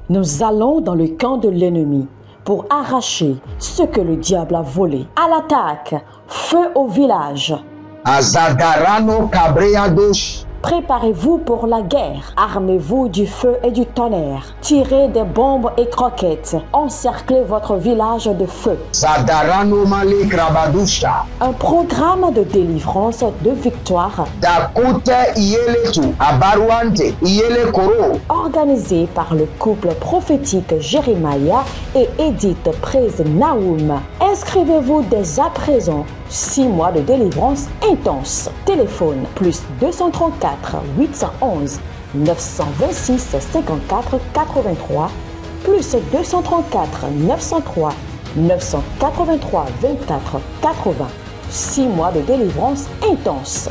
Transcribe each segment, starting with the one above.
Nous allons dans le camp de l'ennemi pour arracher ce que le diable a volé. À l'attaque, feu au village. Préparez-vous pour la guerre. Armez-vous du feu et du tonnerre. Tirez des bombes et croquettes. Encerclez votre village de feu. Un programme de délivrance, de victoire, organisé par le couple prophétique Jérémia et Edith Praise Naoum. Inscrivez-vous dès à présent. 6 mois de délivrance intense. Téléphone plus 234 811 926 54 83 plus 234 903 983 24 80. 6 mois de délivrance intense.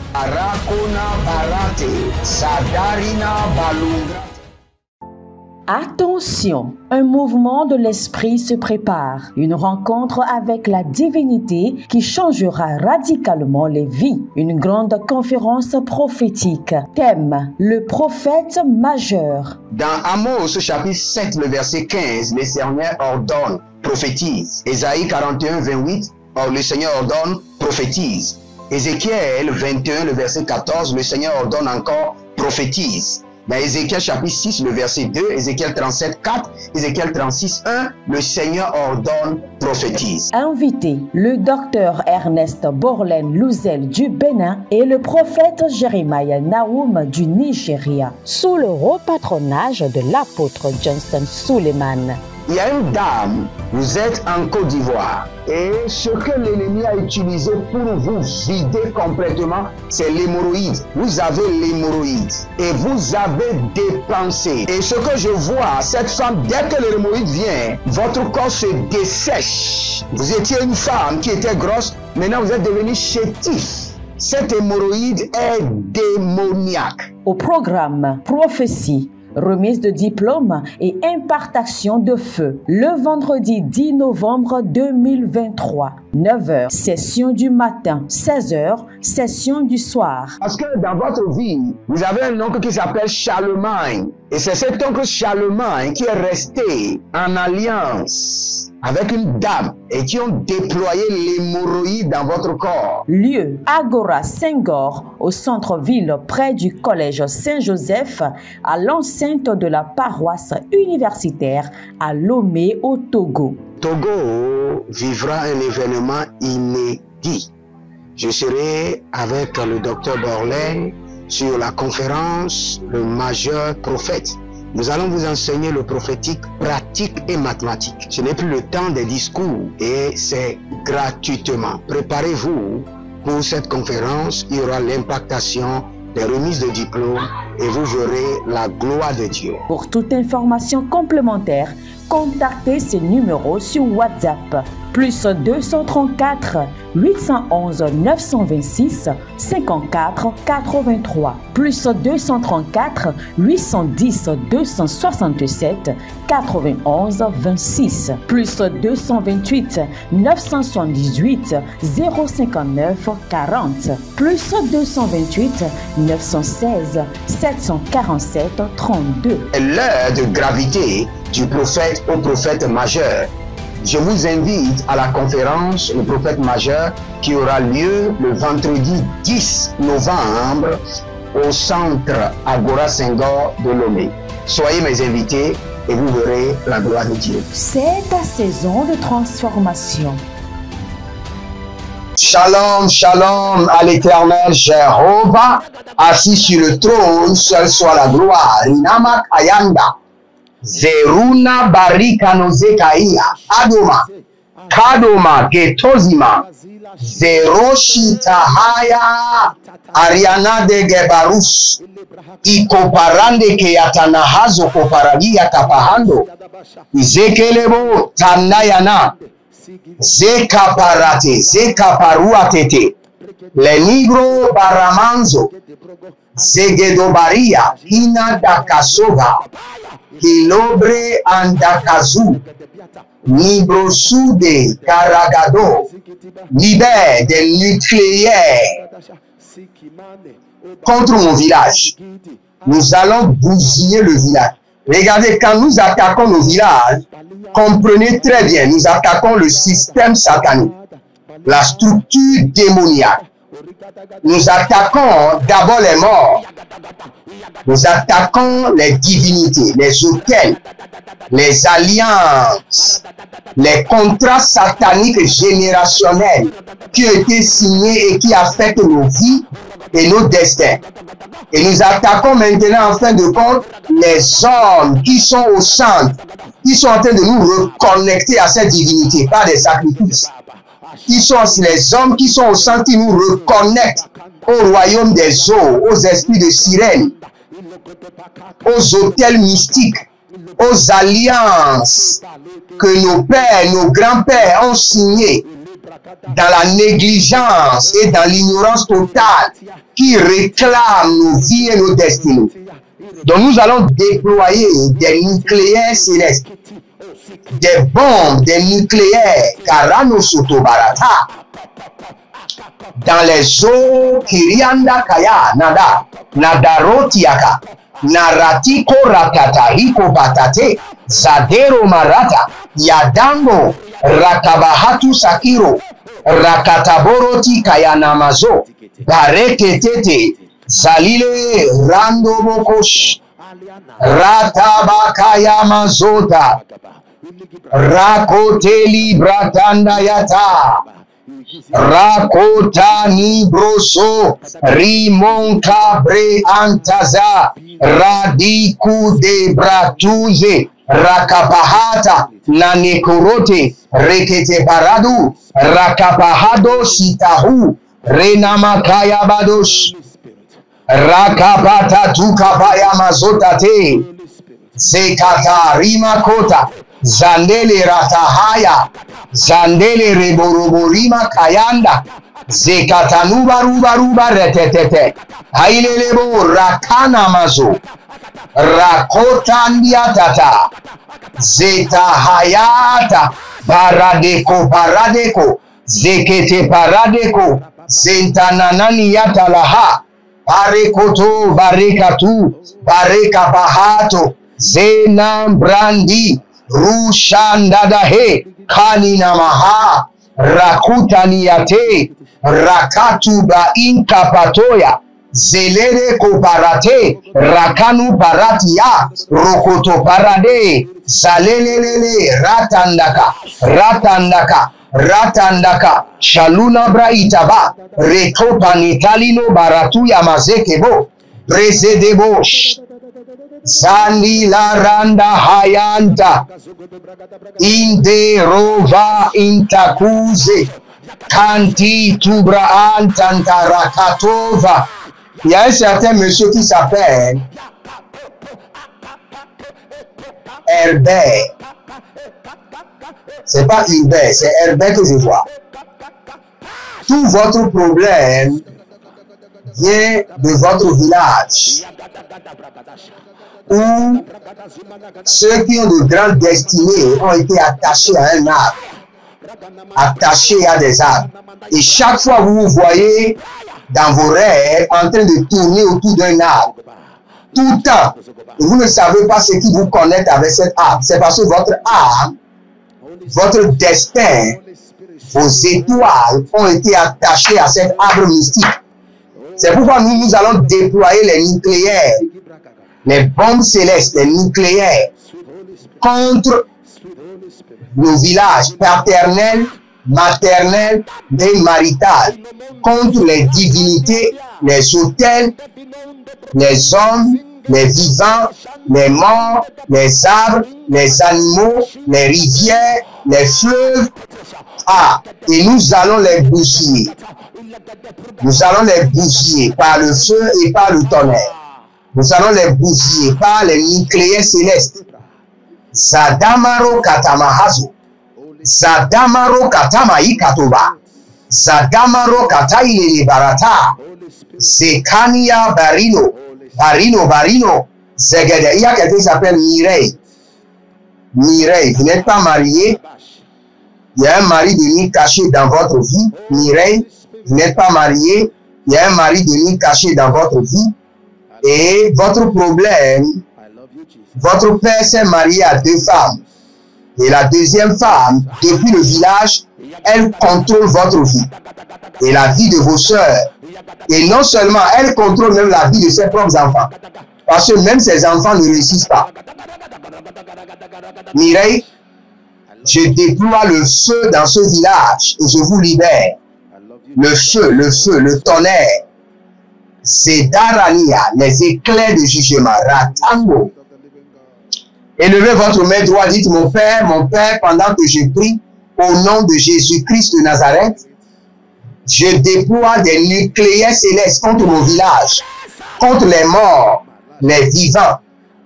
Attention, un mouvement de l'esprit se prépare, une rencontre avec la divinité qui changera radicalement les vies, une grande conférence prophétique. Thème, le prophète majeur. Dans Amos chapitre 7, le verset 15, le Seigneur ordonne, prophétise. Ésaïe 41, 28, le Seigneur ordonne, prophétise. Ézéchiel 21, le verset 14, le Seigneur ordonne encore, prophétise. Dans Ézéchiel chapitre 6, le verset 2, Ézéchiel 37, 4, Ézéchiel 36, 1, le Seigneur ordonne, prophétise. Invité, le docteur Ernest Borlen Louzel du Bénin et le prophète Jérémia Naoum du Nigeria, sous le haut patronage de l'apôtre Johnston Suleiman. Il y a une dame, vous êtes en Côte d'Ivoire et ce que l'ennemi a utilisé pour vous vider complètement, c'est l'hémorroïde. Vous avez l'hémorroïde et vous avez dépensé. Et ce que je vois, cette femme, dès que l'hémorroïde vient, votre corps se dessèche. Vous étiez une femme qui était grosse, maintenant vous êtes devenu chétif. Cette hémorroïde est démoniaque. Au programme Prophétie, remise de diplôme et impartation de feu. Le vendredi 10 novembre 2023, 9h, session du matin, 16h, session du soir. Parce que dans votre vie, vous avez un oncle qui s'appelle Charlemagne. Et c'est cet oncle Charlemagne qui est resté en alliance avec une dame et qui ont déployé l'hémorroïde dans votre corps. Lieu, Agora Senghor, au centre-ville près du collège Saint-Joseph, à l'enceinte de la paroisse universitaire à Lomé au Togo. Togo vivra un événement inédit. Je serai avec le docteur Borlen sur la conférence Le Majeur Prophète. Nous allons vous enseigner le prophétique pratique et mathématique. Ce n'est plus le temps des discours et c'est gratuitement. Préparez-vous pour cette conférence. Il y aura l'impactation des remises de diplômes et vous verrez la gloire de Dieu. Pour toute information complémentaire, contactez ces numéros sur WhatsApp. Plus 234 811 926 54 83. Plus 234 810 267 91 26. Plus 228 978 059 40. Plus 228 916 747 32. L'heure de gravité du prophète au prophète majeur. Je vous invite à la conférence Le Prophète Majeur qui aura lieu le vendredi 10 novembre au centre Agora Senghor de Lomé. Soyez mes invités et vous verrez la gloire de Dieu. C'est ta saison de transformation. Shalom, shalom à l'Éternel Jéhovah, assis sur le trône, seul soit la gloire. Inamak Ayanda. Zeruna barika nozekaia adoma kadoma getozima zeroshita haya ariana de gebarus ikoparande ke yatanahazo koparagia kapahando zekelebo tanayana zekaparate zekaparuatete lenigro baramanzo zegedobaria hina dakasova Kilobre andakazu, Nibrosude Karagado, libère des nucléaires contre mon village. nous allons bousiller le village. Regardez, quand nous attaquons nos villages, comprenez très bien, nous attaquons le système satanique, la structure démoniaque. Nous attaquons d'abord les morts. Nous attaquons les divinités, les autels, les alliances, les contrats sataniques générationnels qui ont été signés et qui affectent nos vies et nos destins. Et nous attaquons maintenant, en fin de compte, les hommes qui sont au centre, qui sont en train de nous reconnecter à cette divinité par des sacrifices. Qui sont les hommes qui sont au centre, qui nous reconnectent au royaume des eaux, aux esprits de sirène, aux autels mystiques, aux alliances que nos pères, nos grands-pères ont signées dans la négligence et dans l'ignorance totale qui réclament nos vies et nos destinées. Donc nous allons déployer des nucléaires célestes, des bombes, des nucléaires, Karano Sotobarata, dans les eaux Kirianda Kaya, Nada, Nadarotiaka, Naratiko Rakata, Hiko Batate, Zadero Marata, Yadango, Rakabahatu Sakiro, Rakataboroti Kayanamazo, Bareketete, Zalile Rando Bokosh, Ratabakaya Mazota, Rakoteli Bratanda Yata, Rakotani Broso, Rimon Cabre Antaza, Radiku de Bratuze, Rakapahata, Nanekorote, Rekete Paradu, Rakapahado Sitahu, Renamakaya Badosh, Rakapata Tukapaya Mazotate, Zekata Rimakota, Zandele Ratahaya, Zandele Reboroborima Kayanda, Zekatanuba Ruba Retetete, Hailelebo Rakana Mazo, Rakotandiatata, Zeta Hayata, Paradeko, Zekete Paradeko, Zentananani Yatalaha, Parekoto, Barekatu, Barekabahato, Zenam Brandi, Rushandadahe, Kaninamaha, Rakutaniate, Rakatuba Inkapatoya, Zelere Koparate, Rakanu Paratia, Rokoto Parade, Salelele, Ratandaka, Shaluna Braitaba, Retopani Talino Baratu Yamazekebo, Prezedebo, Zandi la Randa Hayanta, Inde Rova Intakuze, Kanti Tubra Antantarakatova. Il y a un certain monsieur qui s'appelle Herbert. C'est pas Herbert, c'est Herbert que je vois. Tout votre problème vient de votre village, où ceux qui ont de grandes destinées ont été attachés à un arbre, attachés à des arbres. Et chaque fois vous vous voyez dans vos rêves en train de tourner autour d'un arbre, tout le temps, et vous ne savez pas ce qui vous connecte avec cet arbre. C'est parce que votre arbre, votre destin, vos étoiles ont été attachées à cet arbre mystique. C'est pourquoi nous allons déployer les nucléaires, les bombes célestes, les nucléaires contre nos villages paternels, maternels et maritales, contre les divinités, les autels, les hommes, les vivants, les morts, les arbres, les animaux, les rivières, les fleuves. Ah, et nous allons les bousiller. Nous allons les bousiller par le feu et par le tonnerre. Nous allons les bousiller par les nucléaires célestes. Zadamaro Katamahazo. Zadamaro Katamai Katoba. Zadamaro Kataile Barata. Zekania Barino. Barino. Zegede. Il y a quelqu'un qui s'appelle Mireille. Mireille, vous n'êtes pas marié. Il y a un mari de nuit caché dans votre vie. Mireille, vous n'êtes pas marié. Il y a un mari de nuit caché dans votre vie. Et votre problème, votre père s'est marié à 2 femmes. Et la deuxième femme, depuis le village, elle contrôle votre vie et la vie de vos sœurs. Et non seulement, elle contrôle même la vie de ses propres enfants. Parce que même ses enfants ne réussissent pas. Mireille, je déploie le feu dans ce village et je vous libère. Le feu, le tonnerre. C'est Darania, les éclairs de jugement. Ratango. Élevez votre main droite, dites mon Père, pendant que je prie au nom de Jésus-Christ de Nazareth, je déploie des nucléaires célestes contre mon village, contre les morts, les vivants,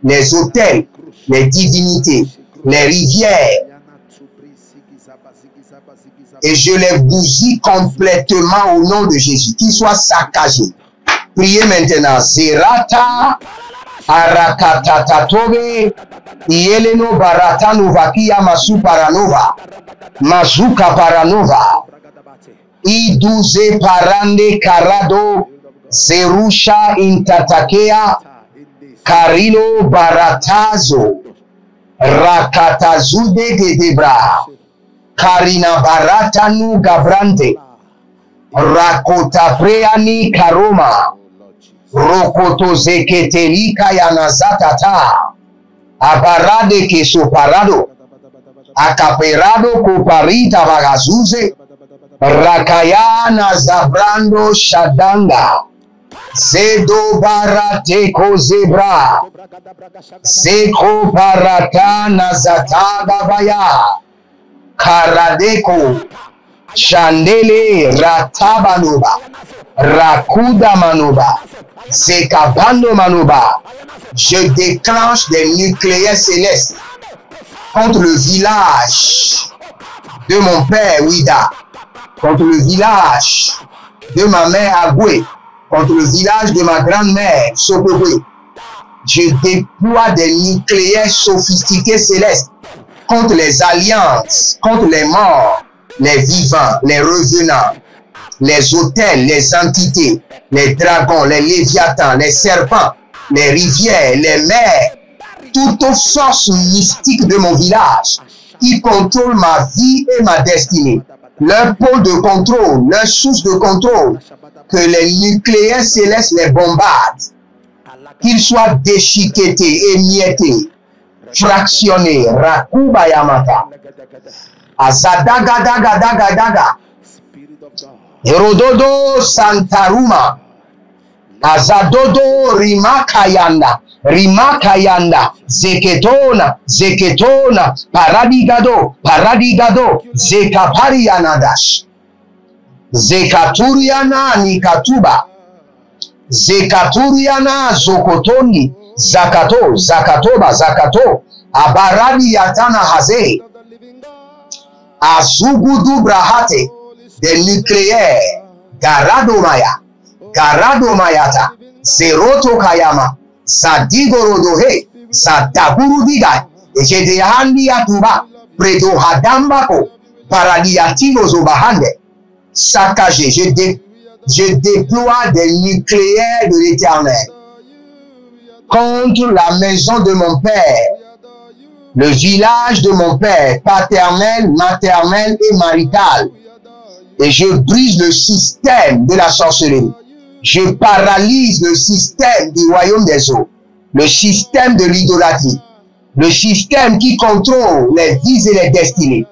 les autels, les divinités, les rivières. Et je les bousille complètement au nom de Jésus, qu'ils soient saccagés. Priez maintenant. Zerata, Arakatatobe, Yeleno Baratano Vakia Masu Paranova, Mazuka Paranova, Iduze Parande Karado, Zerusha Intatakea, Karilo Baratazo, Rakatazude Gedebra, Karina Baratanu Gabrante, Rakota Preani Karoma, Rokoto Zeketeli Kayanazatata, Abarade Keso Parado, Acaperado Coparita Vagazuze, Rakayana Zabrando Shadanga, Zedo Barateko Zebra, Seko Paratana Zatada Baya, Karadeko, Chandele Ratabanuba, Rakuda Manuba, Zekabando Manuba. Je déclenche des nucléaires célestes contre le village de mon père Ouida, contre le village de ma mère Agoué, contre le village de ma grand-mère Sopoué. Je déploie des nucléaires sophistiqués célestes contre les alliances, contre les morts, les vivants, les revenants, les autels, les entités, les dragons, les léviathans, les serpents, les rivières, les mers, toute force mystique de mon village qui contrôle ma vie et ma destinée, leur pôle de contrôle, leur source de contrôle, que les nucléaires célestes les bombardent, qu'ils soient déchiquetés, émiettés, fractionnés, Rakuba Yamata, Azadaga Daga Daga Daga, Herododo Santaruma, Azadodo Rimakayanda, Rimakayanda, Zeketona, Zeketona, Paradigado, Paradigado, Zekaparianadash, Zekaturiana Nikatuba, Zekaturiana Zokotoni, Zakato, Zakatoba, Zakato, Abaradi Yatana Haze, Azugudu Brahate, des nucléaires, Garadomaya, Garadomayata, Zeroto Kayama, Sadigorodohe, Sadaburudiga, Ejedehandi Atuba, Predo Hadambako, Paradiatino Zobahande, saccagé. Je déploie des nucléaires de l'Éternel contre la maison de mon père, le village de mon père, paternel, maternel et marital. Et je brise le système de la sorcellerie. Je paralyse le système du royaume des eaux, le système de l'idolâtrie, le système qui contrôle les vies et les destinées,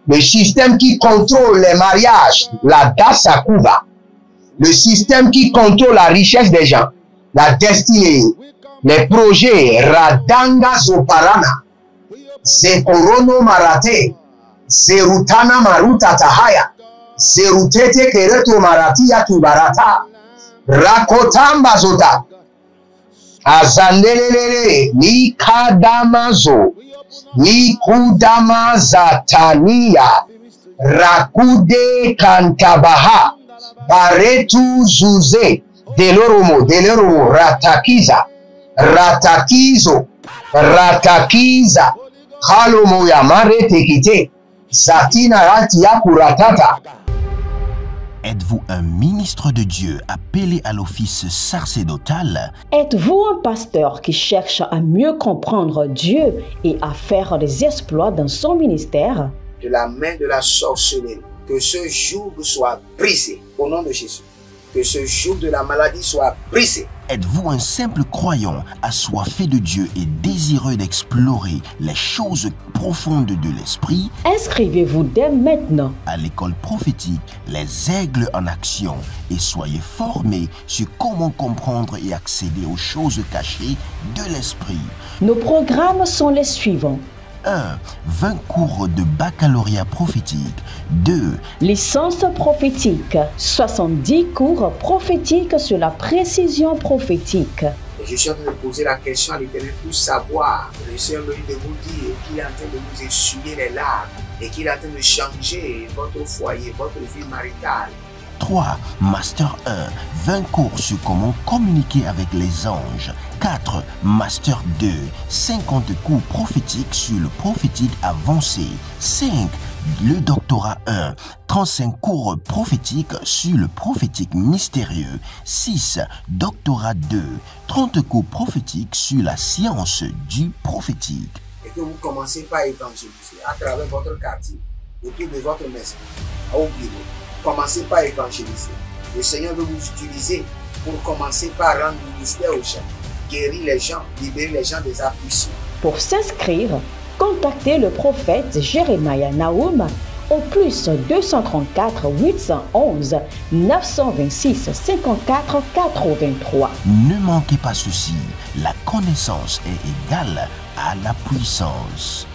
le système qui contrôle les mariages, la Dasakuva, le système qui contrôle la richesse des gens, la destinée, les projets, Radanga Zoparana, Sekorono Marate, Serutana Maruta Tahaya, Serutete Kereto Maratia Tubarata, Rakotamba Zota, Azandelele, ni Kadamazo, ni Kudama Zatania, Rakude Kantabaha, Baretu Zuze, Deloromo, Ratakiza, Ratakizo, Ratakiza, Halomo Yamare Tekite, Satina Ratia Kuratata. Êtes-vous un ministre de Dieu appelé à l'office sacerdotal? Êtes-vous un pasteur qui cherche à mieux comprendre Dieu et à faire des exploits dans son ministère? De la main de la sorcellerie, que ce joug soit brisé au nom de Jésus. Que ce joug de la maladie soit brisé. Êtes-vous un simple croyant assoiffé de Dieu et désireux d'explorer les choses profondes de l'esprit? Inscrivez-vous dès maintenant à l'école prophétique Les Aigles en Action et soyez formés sur comment comprendre et accéder aux choses cachées de l'esprit. Nos programmes sont les suivants. 1. 20 cours de baccalauréat prophétique. 2. Licence prophétique. 70 cours prophétiques sur la précision prophétique. Je suis en train de poser la question à l'Éternel pour savoir. Le Seigneur me dit de vous dire qu'il est en train de vous essuyer les larmes et qu'il est en train de changer votre foyer, votre vie maritale. 3. Master 1. 20 cours sur comment communiquer avec les anges. 4. Master 2. 50 cours prophétiques sur le prophétique avancé. 5. Le doctorat 1. 35 cours prophétiques sur le prophétique mystérieux. 6. Doctorat 2. 30 cours prophétiques sur la science du prophétique. Et que vous commencez par évangéliser à travers votre quartier, autour de votre maison, au bureau. Commencez par évangéliser. Le Seigneur veut vous utiliser pour commencer par rendre ministère aux gens, guérir les gens, libérer les gens des afflictions. Pour s'inscrire, contactez le prophète Jeremiah Nahum au plus 234 811 926 54 83. Ne manquez pas ceci, la connaissance est égale à la puissance.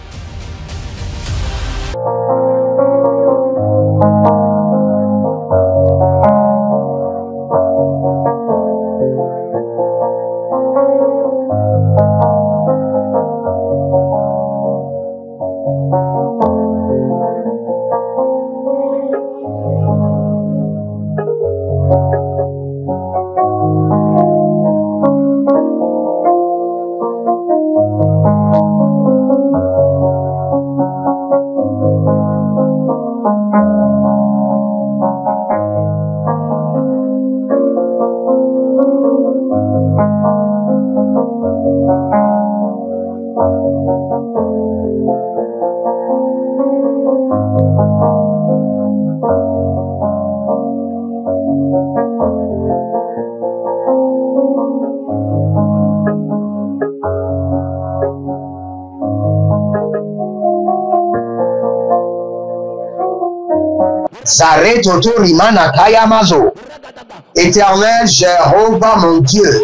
Éternel Jéhovah mon Dieu,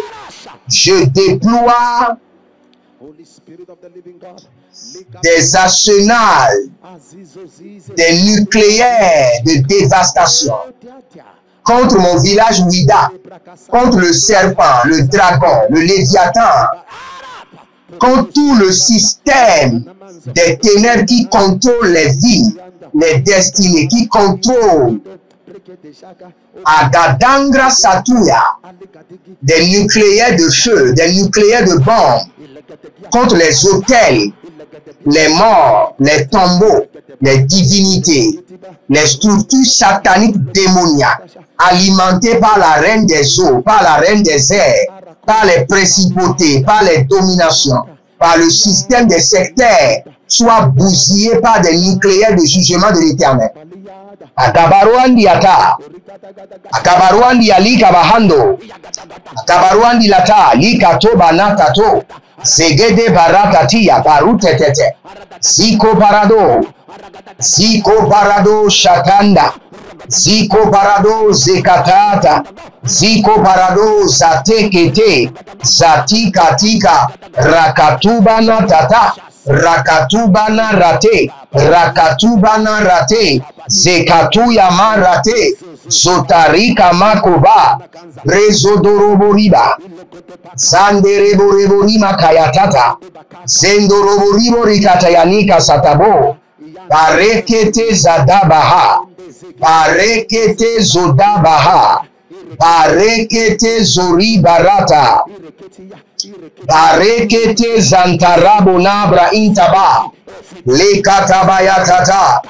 je déploie des arsenals, des nucléaires de dévastation contre mon village Ouida, contre le serpent, le dragon, le léviathan, contre tout le système des ténèbres qui contrôlent les vies, les destinées, qui contrôlent Agadangra Satuya, des nucléaires de feu, des nucléaires de bombes, contre les autels, les morts, les tombeaux, les divinités, les structures sataniques démoniaques, alimentées par la reine des eaux, par la reine des airs, par les principautés, par les dominations, par le système des sectaires, soient bousillés par des nucléaires de jugement de l'Éternel. Akabaruandi ata, akabaruandi alika bahando, akabaruandi lata, lika toba natato, segede baratatia, barutetete, ziko parado shatanda, ziko parado zekatata, ziko parado zatekete, zatikatika, rakatubana tata, rakatubana rate, zekatu yama rate, zotarika makoba, rezodoroboriba, zandereborima kayatata, zendoroboribori katayanika satabo, parekete zadabaha, parekete zodabaha, parekete zoribarata, parekete zantarabo nabra intaba, lekatabayatata,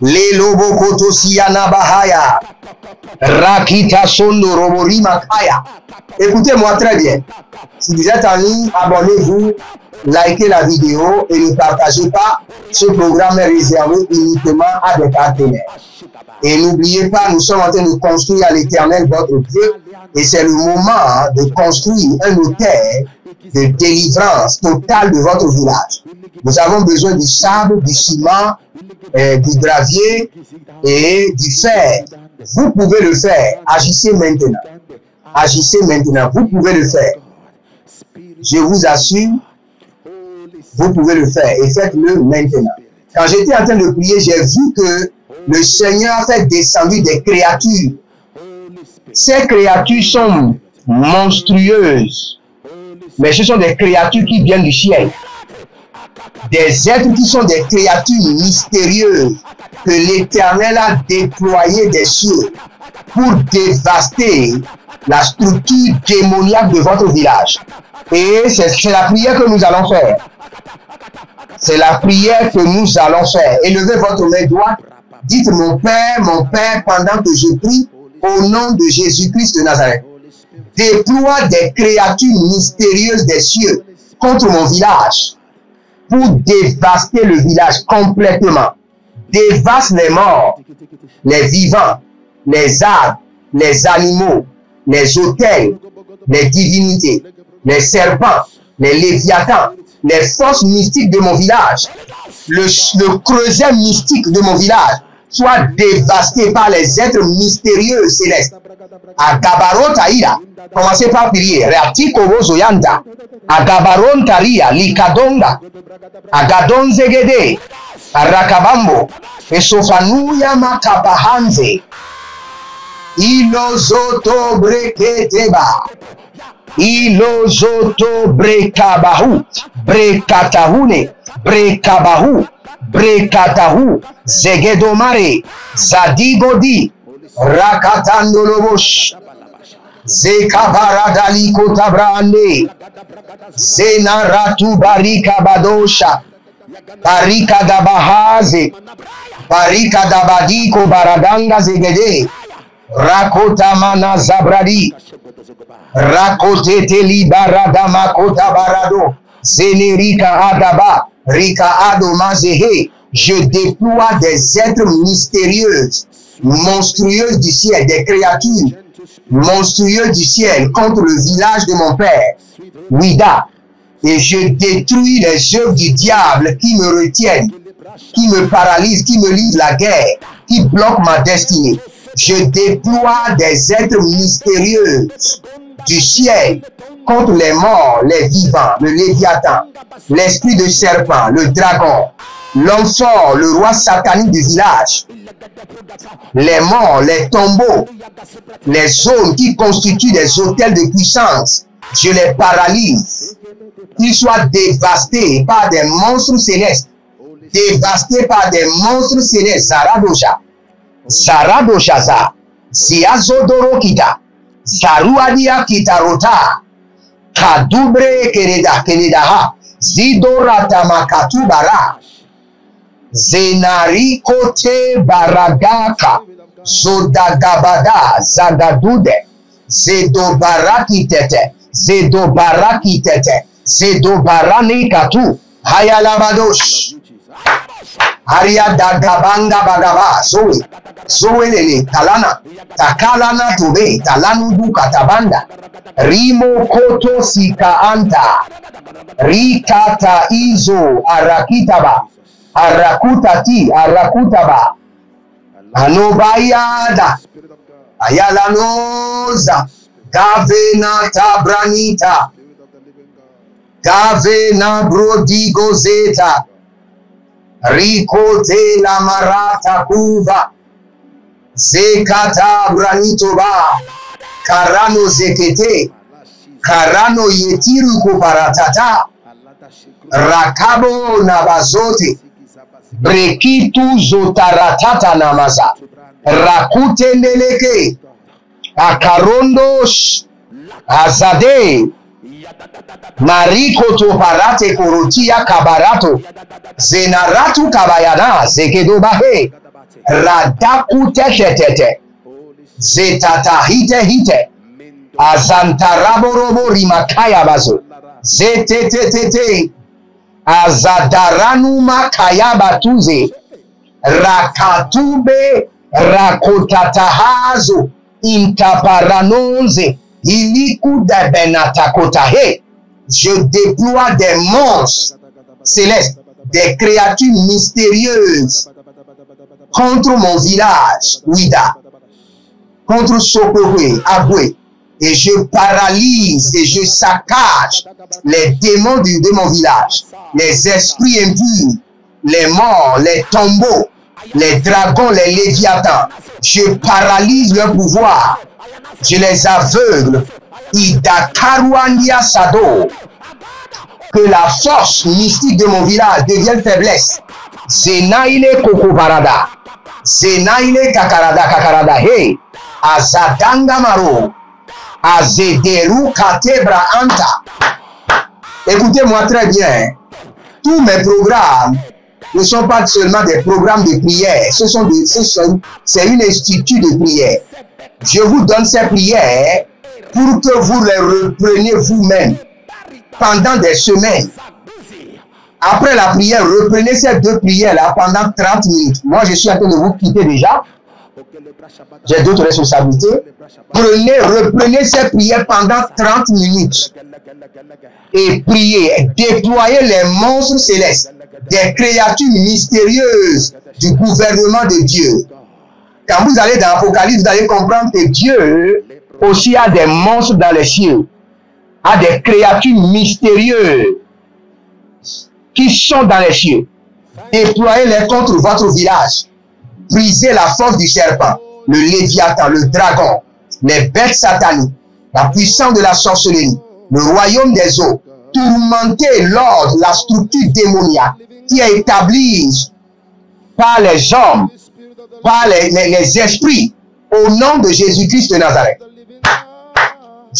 Le lobo koto siyana bahaya. Rakita sondo robori makaya. Écoutez-moi très bien. Si vous êtes en ligne, abonnez-vous, likez la vidéo et ne partagez pas. Ce programme est réservé uniquement à des partenaires. Et n'oubliez pas, nous sommes en train de construire à l'Éternel votre Dieu. Et c'est le moment de construire un hôtel de délivrance totale de votre village. Nous avons besoin du sable, du ciment, du gravier et du fer. Vous pouvez le faire. Agissez maintenant. Agissez maintenant. Vous pouvez le faire. Je vous assure, vous pouvez le faire. Et faites-le maintenant. Quand j'étais en train de prier, j'ai vu que le Seigneur a fait descendre des créatures. Ces créatures sont monstrueuses. Mais ce sont des créatures qui viennent du ciel. Des êtres qui sont des créatures mystérieuses que l'Éternel a déployées des cieux pour dévaster la structure démoniaque de votre village. Et c'est la prière que nous allons faire. C'est la prière que nous allons faire. Élevez votre main droite. Dites mon Père, pendant que je prie, au nom de Jésus-Christ de Nazareth. Déploie des créatures mystérieuses des cieux contre mon village pour dévaster le village complètement. Dévaste les morts, les vivants, les arbres, les animaux, les autels, les divinités, les serpents, les léviathans, les forces mystiques de mon village, le creuset mystique de mon village soit dévasté par les êtres mystérieux célestes. Agabaron taïra, commencez par prier. Reatiko wozoyanda. Agabaron taria, likadonga. Agadon zegede. Arakabambo. Esofanuya makabahanze. Ilozoto breketeba. Ilozoto brekabahu. Brekatahune. Brekabahu. Brekatahu. Zegedomare. Zadigodi. Rakatandolobosh. Zekabaradali kotabrande. Zenaratu barika badosha. Barika dabahaze. Barika dabadiko baradanga zegede. Rakotamana zabradi. Rakotete libaradama kotabarado. Zenerika adaba. Rika adomazehe. Je déploie des êtres mystérieux, monstrueuses du ciel, des créatures monstrueuses du ciel contre le village de mon père, Ouida. Et je détruis les œuvres du diable qui me retiennent, qui me paralysent, qui me livrent la guerre, qui bloquent ma destinée. Je déploie des êtres mystérieux du ciel contre les morts, les vivants, le léviathan, l'esprit de serpent, le dragon, l'homme fort, le roi satanique du village, les morts, les tombeaux, les zones qui constituent des hôtels de puissance, je les paralyse, qu'ils soient dévastés par des monstres célestes, dévastés par des monstres célestes, Zaradosha, Zaradoshaza, Ziazodorokita, Zaruadia Kitarota, Kadubre Kenedaha, Zidorata Makatubara, Zenari kote baradaka, Zodagabada, Zagadude, Zedobarakitete, Zedobarakitete, Zedobarani katu, Hayalabadosh, Ariadagabanga bagaba, Zoe, Zoe lele, Talana, Takalana tube, Talanudu katabanda, Rimo koto sika anta, Rikata izo arakitaba, Arakutati, Arakutaba, Anobayada, Ayalanoza, Gavena Tabranita, Gavena Brodigozeta, Rico te la Marata Kuva, Zekata Branitoba, Karano Zekete, Karano Yetiru Kuparatata, Rakabo Nabazote, Brekitu zotaratata namaza. Rakute neleke. Akarondos. Azade. Mariko to parate korotia kabarato. Zenaratu kabayana. Zekedobahe. Radakuteketete. Zetata hite hite. Azantaraborobo rimakaya bazo. Zetetetete. Azadaranuma kayabatuze. Rakatube rakotatahazo. Intaparanonze. Iliku de benatakotahe. Je déploie des monstres célestes, des créatures mystérieuses contre mon village, Ouida, contre Sokowe, Abwe, et je paralyse et je saccage les démons de mon village, les esprits impurs, les morts, les tombeaux, les dragons, les léviathans. Je paralyse leur pouvoir, je les aveugle. Ida Karuandia Sado. Que la force mystique de mon village devienne faiblesse. Zenaile Kokobarada. Zenaile Kakarada Hey. Azadanga Maro. Azederu Katebra Anta. Écoutez-moi très bien. Tous mes programmes ne sont pas seulement des programmes de prière. C'est une institut de prière. Je vous donne ces prières pour que vous les repreniez vous-même pendant des semaines. Après la prière, reprenez ces deux prières-là pendant 30 minutes. Moi, je suis en train de vous quitter déjà. J'ai d'autres responsabilités. Reprenez ces prières pendant 30 minutes. Et priez, déployez les monstres célestes, des créatures mystérieuses du gouvernement de Dieu. Quand vous allez dans l'Apocalypse, vous allez comprendre que Dieu aussi a des monstres dans les cieux, a des créatures mystérieuses qui sont dans les cieux. Déployez-les contre votre village. Brisez la force du serpent, le léviathan, le dragon, les bêtes sataniques, la puissance de la sorcellerie, le royaume des eaux. Tourmentez l'ordre, la structure démoniaque qui est établie par les hommes, par les esprits, au nom de Jésus-Christ de Nazareth.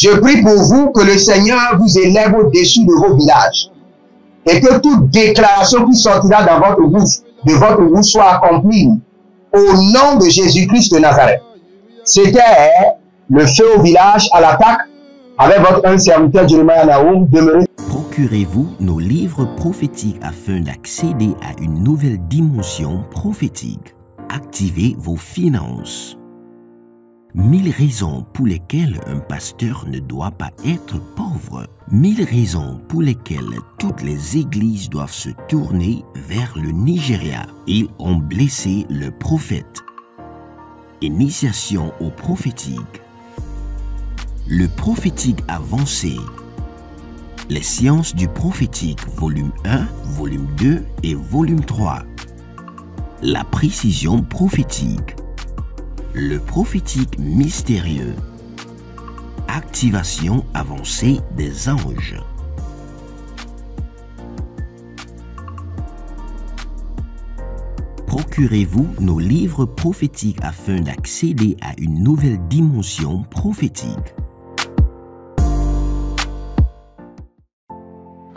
Je prie pour vous que le Seigneur vous élève au-dessus de vos villages et que toute déclaration qui sortira dans votre bouche, de votre bouche, soit accomplie au nom de Jésus-Christ de Nazareth. C'était le feu au village à l'attaque avec votre un serviteur Jeremiah Naoum. Procurez-vous nos livres prophétiques afin d'accéder à une nouvelle dimension prophétique. Activez vos finances. 1000 raisons pour lesquelles un pasteur ne doit pas être pauvre. 1000 raisons pour lesquelles toutes les églises doivent se tourner vers le Nigeria. Ils ont blessé le prophète. Initiation au prophétique. Le prophétique avancé. Les sciences du prophétique, volume 1, volume 2 et volume 3. La précision prophétique. Le prophétique mystérieux. Activation avancée des anges. Procurez-vous nos livres prophétiques afin d'accéder à une nouvelle dimension prophétique.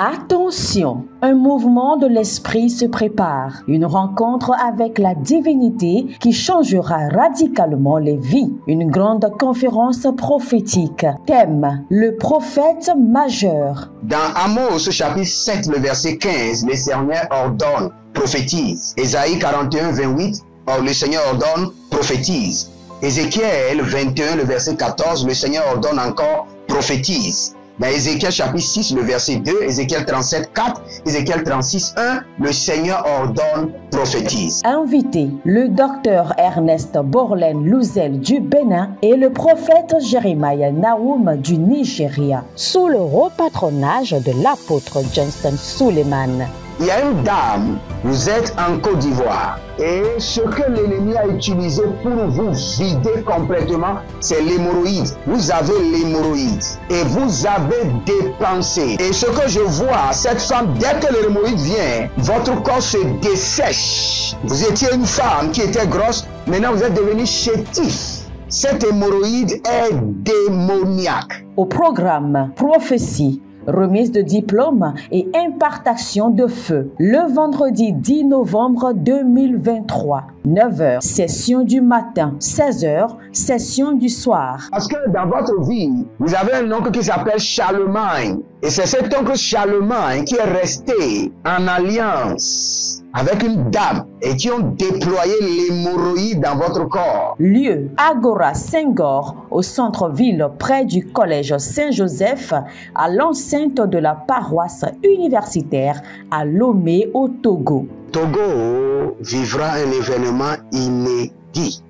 Attention, un mouvement de l'esprit se prépare, une rencontre avec la divinité qui changera radicalement les vies, une grande conférence prophétique. Thème, le prophète majeur. Dans Amos chapitre 7, le verset 15, le Seigneur ordonne, prophétise. Ésaïe 41, 28, or le Seigneur ordonne, prophétise. Ézéchiel 21, le verset 14, le Seigneur ordonne encore, prophétise. Dans Ézéchiel chapitre 6, le verset 2, Ézéchiel 37, 4, Ézéchiel 36, 1, le Seigneur ordonne, prophétise. Invité, le docteur Ernest Borlen Louzel du Bénin et le prophète Jeremiah Naoum du Nigeria, sous le repatronage de l'apôtre Johnson Suleiman. Il y a une dame, vous êtes en Côte d'Ivoire, et ce que l'ennemi a utilisé pour vous vider complètement, c'est l'hémorroïde. Vous avez l'hémorroïde et vous avez dépensé. Et ce que je vois, cette femme, dès que l'hémorroïde vient, votre corps se dessèche. Vous étiez une femme qui était grosse, maintenant vous êtes devenu chétif. Cette hémorroïde est démoniaque. Au programme Prophétie, Remise de diplôme et impartation de feu. Le vendredi 10 novembre 2023. 9h, session du matin. 16h, session du soir. Parce que dans votre vie, vous avez un oncle qui s'appelle Charlemagne. Et c'est cet oncle Charlemagne qui est resté en alliance avec une dame et qui ont déployé l'hémorroïde dans votre corps. Lieu, Agora Senghor, au centre-ville près du collège Saint-Joseph, à l'enceinte de la paroisse universitaire à Lomé au Togo. Togo vivra un événement inédit.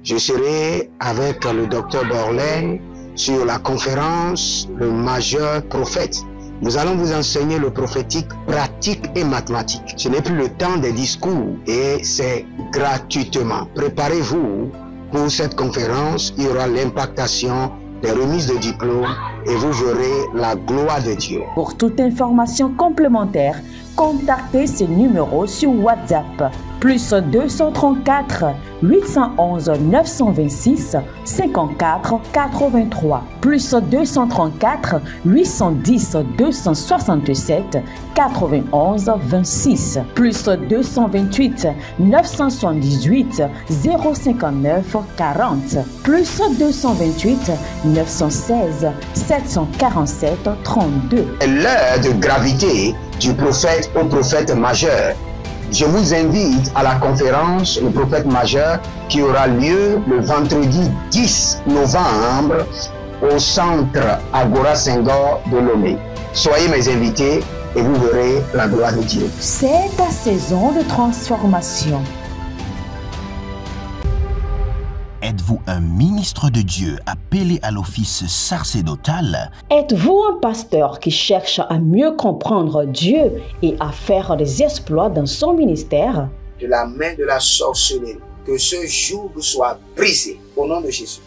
Je serai avec le docteur Borlin sur la conférence Le Majeur Prophète. Nous allons vous enseigner le prophétique pratique et mathématique. Ce n'est plus le temps des discours et c'est gratuitement. Préparez-vous pour cette conférence. Il y aura l'impactation des remises de diplômes et vous verrez la gloire de Dieu. Pour toute information complémentaire, contactez ces numéros sur WhatsApp. Plus 234 811 926 54 83. Plus 234 810 267 91 26. Plus 228 978 059 40. Plus 228 916 747 32. L'heure de gravité du prophète au prophète majeur. Je vous invite à la conférence Le Prophète Majeur qui aura lieu le vendredi 10 novembre au centre Agora Senghor de Lomé. Soyez mes invités et vous verrez la gloire de Dieu. C'est ta saison de transformation. Êtes-vous un ministre de Dieu appelé à l'office sacerdotal? Êtes-vous un pasteur qui cherche à mieux comprendre Dieu et à faire des exploits dans son ministère? De la main de la sorcellerie, que ce joug soit brisé au nom de Jésus.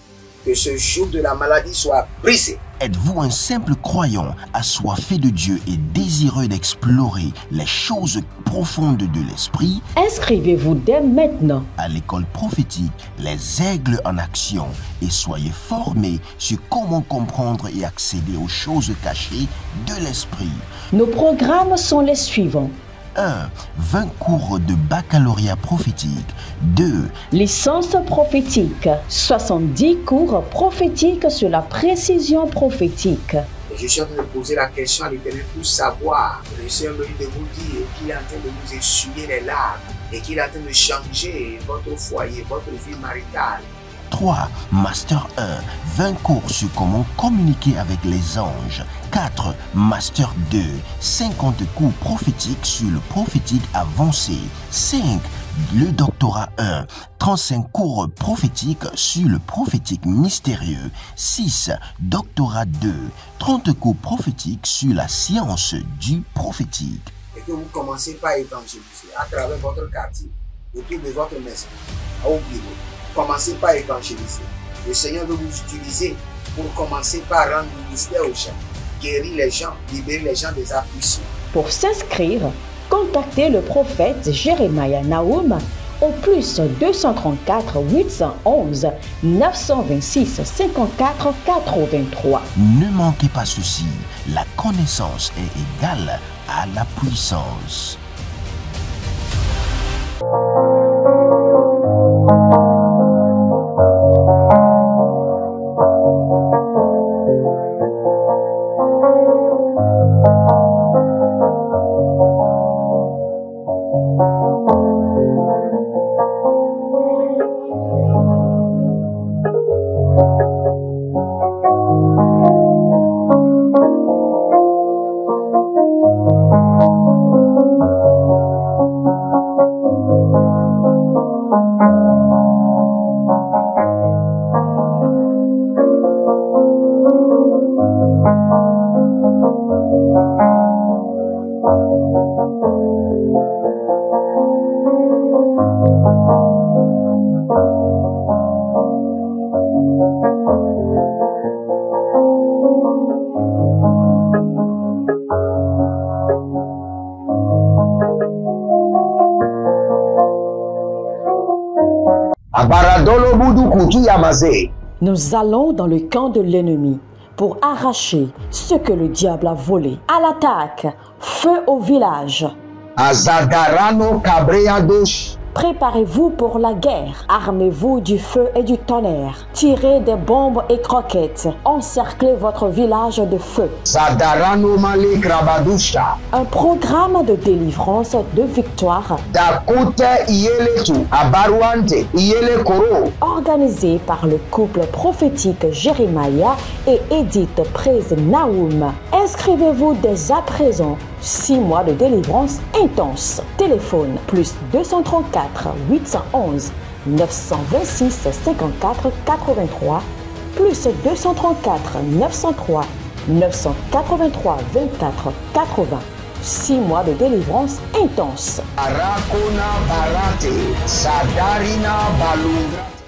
Que ce joug de la maladie soit brisé. Êtes-vous un simple croyant assoiffé de Dieu et désireux d'explorer les choses profondes de l'esprit? Inscrivez-vous dès maintenant à l'école prophétique Les Aigles en Action et soyez formés sur comment comprendre et accéder aux choses cachées de l'esprit. Nos programmes sont les suivants. 1. 20 cours de baccalauréat prophétique. 2. Licence prophétique. 70 cours prophétiques sur la précision prophétique. Je suis en train de poser la question à l'Éternel pour savoir. Le Seigneur me dit de vous dire qu'il est en train de vous essuyer les larmes et qu'il est en train de changer votre foyer, votre vie maritale. 3. Master 1. 20 cours sur comment communiquer avec les anges. 4. Master 2. 50 cours prophétiques sur le prophétique avancé. 5. Le doctorat 1. 35 cours prophétiques sur le prophétique mystérieux. 6. Doctorat 2. 30 cours prophétiques sur la science du prophétique. Et que vous commencez par évangéliser à travers votre quartier, autour de votre maison, au bureau. Commencez par évangéliser. Le Seigneur veut vous utiliser pour commencer par rendre ministère aux gens, guérir les gens, libérer les gens des afflictions. Pour s'inscrire, contactez le prophète Jérémia Naoum au plus 234 811 926 54 83. Ne manquez pas ceci, la connaissance est égale à la puissance. Nous allons dans le camp de l'ennemi pour arracher ce que le diable a volé. À l'attaque, feu au village. Azadarano Cabreadosh. Préparez-vous pour la guerre. Armez-vous du feu et du tonnerre. Tirez des bombes et croquettes. Encerclez votre village de feu. Zadarano Male Krabadusha. Un programme de délivrance, de victoire, Dakute Ieletu. Abaruante Iele Koro. organisé par le couple prophétique Jérémia et Edith Praise Naoum. Inscrivez-vous dès à présent. 6 mois de délivrance intense. Téléphone plus 234 811 926 54 83 plus 234 903 983 24 80. 6 mois de délivrance intense. Arakona Barate. Sadarina Balungra.